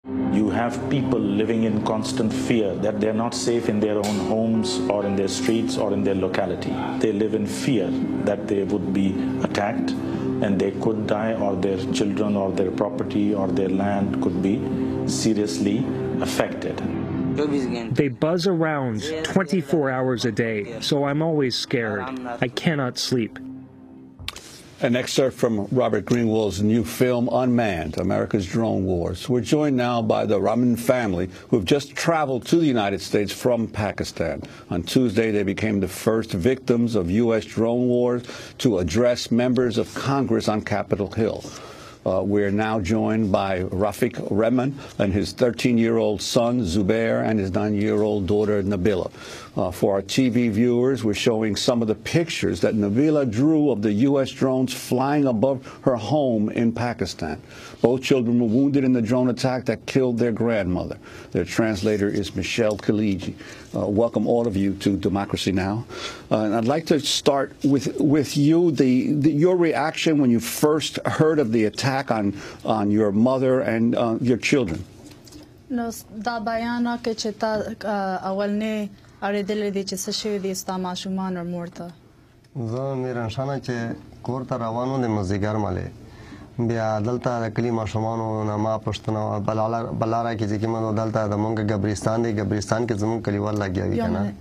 You have people living in constant fear that they're not safe in their own homes or in their streets or in their locality. They live in fear that they would be attacked and they could die, or their children or their property or their land could be seriously affected. They buzz around 24 hours a day, so I'm always scared. I cannot sleep. An excerpt from Robert Greenwald's new film, Unmanned, America's Drone Wars. We're joined now by the Rehman family, who have just traveled to the United States from Pakistan. On Tuesday, they became the first victims of U.S. drone wars to address members of Congress on Capitol Hill. We're now joined by Rafiq Rehman and his 13-year-old son, Zubair, and his 9-year-old daughter, Nabila. For our TV viewers, we're showing some of the pictures that Nabila drew of the U.S. drones flying above her home in Pakistan. Both children were wounded in the drone attack that killed their grandmother. Their translator is Michelle Khaliji. Welcome all of you to Democracy Now! And I'd like to start with you, your reaction when you first heard of the attack on your mother and your children. No, da bayana ke cheta awalne aredele de cheshe de sta mashuman or morta. Zo miran shana che korta rawano de mazigar male. Bia dalta kali mashumano nama pashtuna balara ki jekima dalta da monga gabristan ke zamun kaliwal lag gaya kana.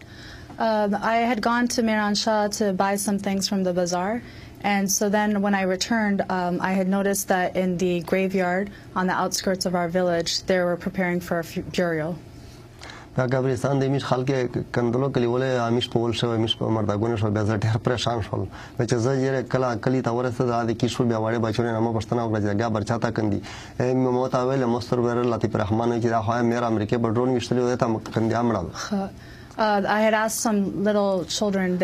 I had gone to Miran Shah to buy some things from the bazaar. And so then when I returned, I had noticed that in the graveyard on the outskirts of our village, they were preparing for a burial. دا قبرستان د میش خلک کندلو کلیوله امیش په ول شو میش په مرداګونه شو بیا ډېر پریشان شول چې زه یې کلی ته ورسېد د کیشو بیا وړې بچونه نامه پښتنه وکړه چې دا برچاته کندي مو ته ویل مستر ور لطیف رحمان چې دا خو مې امریکا په ډرون وشتلې ته کندي امړل. I had asked some little children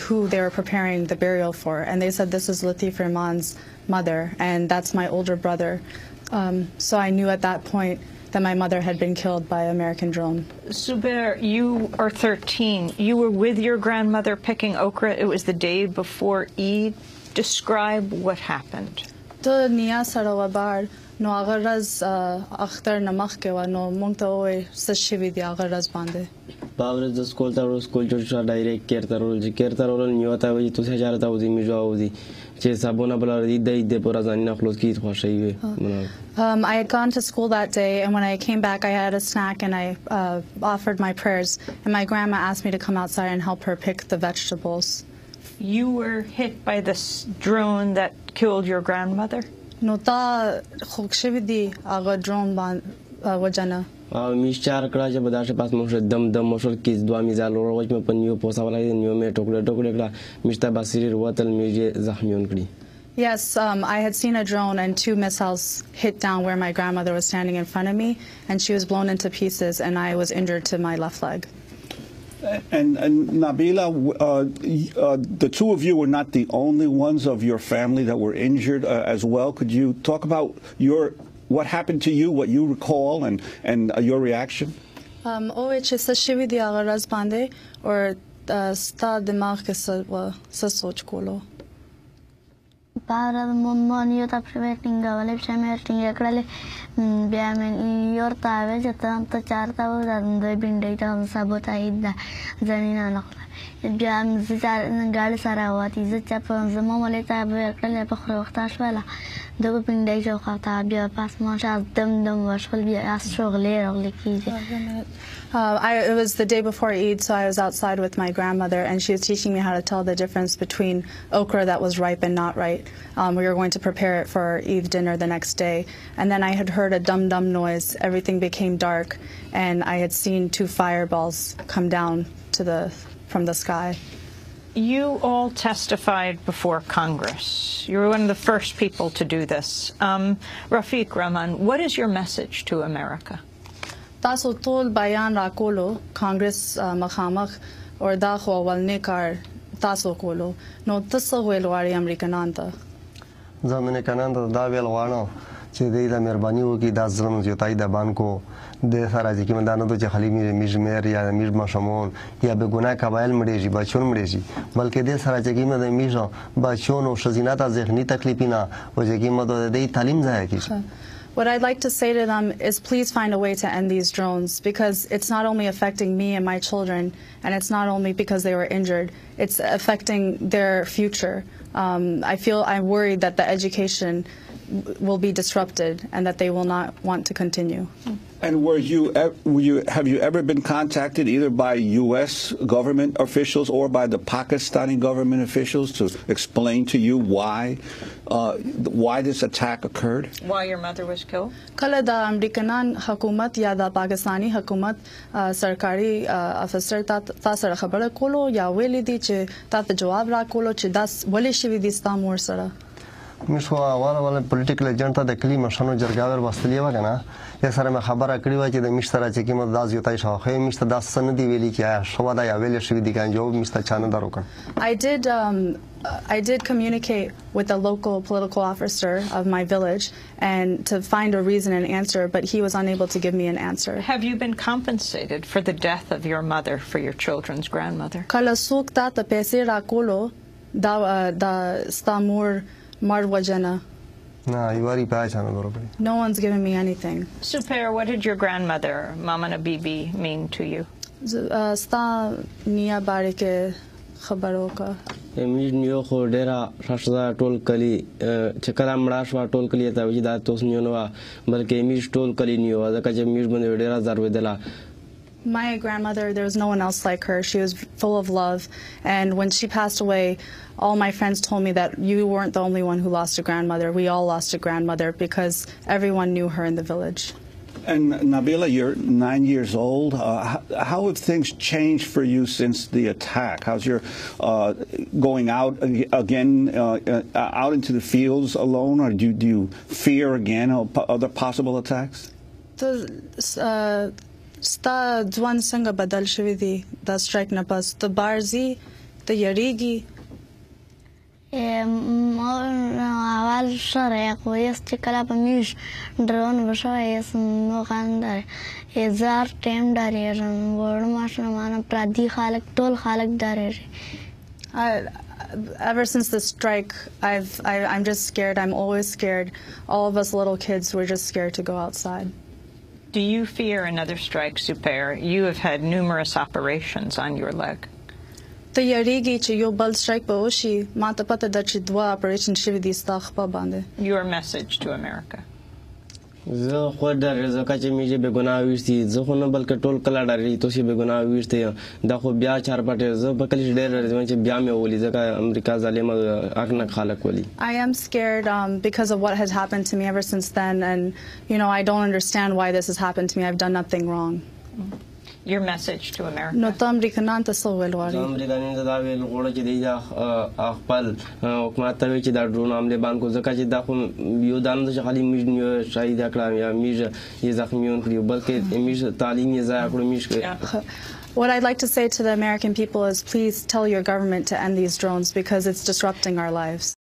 who they were preparing the burial for, and they said this is Latif Rahman's mother, and that's my older brother. So I knew at that point that my mother had been killed by an American drone. Zubair, you are 13. You were with your grandmother picking okra. It was the day before Eid. Describe what happened. To niya sarawabar no agaraz akhtar namak ke wa no mungta oe sashivi di agaraz bande. Babres the school taro school churcha direct kertarol nyota we to se jarata udi mijaudi che sabona bala de porazani na khlos ki khwashive. I had gone to school that day, and when I came back, I had a snack, and I offered my prayers, and my grandma asked me to come outside and help her pick the vegetables. You were hit by this drone that killed your grandmother? No, ta khokshividi aga drone ban wajana. Mishar kraja badash pas moshe dam moshol kiz dwa mizal roj me panyo posa wala nyo me tokle kla mishta basiri watal mije zahmion kli. Yes, I had seen a drone and 2 missiles hit down where my grandmother was standing in front of me, and she was blown into pieces, and I was injured to my left leg. And Nabila, the two of you were not the only ones of your family that were injured as well. Could you talk about what happened to you, what you recall, and your reaction? Or sta dimag ke sa soch kolo. Para monio ta preventing gavale chemerting ekrale biamen yorta ave jatan to charta wo dande bindai ta sabota idda zanina nakla biam zar gal sarawati zcha panzamo maleta ave ekrale pa khroxtash wala do bindai jo khata bia pas mancha dam washol bia astrogle kije. It was the day before Eid, so I was outside with my grandmother, and she was teaching me how to tell the difference between okra that was ripe and not ripe. We were going to prepare it for our Eid dinner the next day, and then I had heard a dum-dum noise. Everything became dark, and I had seen 2 fireballs come down from the sky. You all testified before Congress. You were one of the first people to do this. Rafiq Rehman, what is your message to America? Taso tol bayan rakolo Congress makhamak or da kho walne kar taso kolo no taso welwari Americananta. Zamene kananda da welwano che de la merbani wo ki da zram jotai da banko de sara ji ki mandano to che khali mijmer ya mijma shamon ya be guna kabail mreji bachon mreji balke de sara che ki mad mijo bachon o shazinata zehni taklifina o je ki mad de talim zaya ki. What I'd like to say to them is please find a way to end these drones, because it's not only affecting me and my children, and it's not only because they were injured, it's affecting their future. I'm worried that the education will be disrupted and that they will not want to continue. And have you ever been contacted either by U.S. government officials or by the Pakistani government officials to explain to you why this attack occurred? Why your mother was killed? Kala da American hukumat ya da Pakistani hukumat sarkari officer ta sara khabar kolo ya weli di che ta jawab ra kolo che das wali shivi di stamur sara. مشوا والا پولیټیکل ایجنټ ته د کلی مشانو جرګاور واستلی و کنه یا سره مې خبره کړې و چې د مشترا چې کوم داس یو تای شو خو مشته داس سن دی ویلي چې شو دا یا ویل شوی دی کان جو مشته چانه درو کړ I did communicate with the local political officer of my village and to find a reason and answer, but he was unable to give me an answer. Have you been compensated for the death of your mother, for your children's grandmother? Kala sukta ta pese ra kolo da stamur marwajana. No one's given me anything. Super, what did your grandmother, Mama Bibi, mean to you? Sta niya barike khabaro ka. Emir niyo khodera rashda tol kali chakala mrashwa tol kali ta wida tos niyo no balke emir tol kali niyo da ka je emir bande dera zarwedela. My grandmother, there was no one else like her. She was full of love. And when she passed away, all my friends told me that you weren't the only one who lost a grandmother. We all lost a grandmother because everyone knew her in the village. And Nabila, you're 9 years old. How have things changed for you since the attack? How's your going out again, out into the fields alone, or do you fear again other possible attacks? Sta Juan sanga badal shwi di da strike na pas the barzi the yarigi awal shara ko yes chikala pamish drone basha yes no kandar ezar tem dare ran word mashna mana pradi khalak tol khalak dare. Ever since the strike, I'm just scared. I'm always scared. All of us little kids, we're just scared to go outside. Do you fear another strike, Super? You have had numerous operations on your leg. The yarigi che yo bal strike ba oshi mata pata da chi dwa operation shivi di stakh pa bande. Your message to America. زه خو در زکه چې میږي به ګناه وشتي زه خو نه بلکې ټول کله ډارې ته شي به ګناه وشتي دا خو بیا چار پټه زه په کلی ډېر راځم چې بیا مې ولې ځکه امریکا ظالم اګنک خلک ولي. I am scared because of what has happened to me ever since then, and I don't understand why this has happened to me. I've done nothing wrong. Your message to America. No tam rikanan ta sowel wari. Amerikanin da wel gola چې دی دا خپل حکومت ته چې دا ډرون حمله باندې کو ځکه چې دا خو یو دان د خالي میږي شاید کړم یا میږي یې زخمیون کړو بلکې میږي تعلیم یې ځای کړو میږي. What I'd like to say to the American people is please tell your government to end these drones because it's disrupting our lives.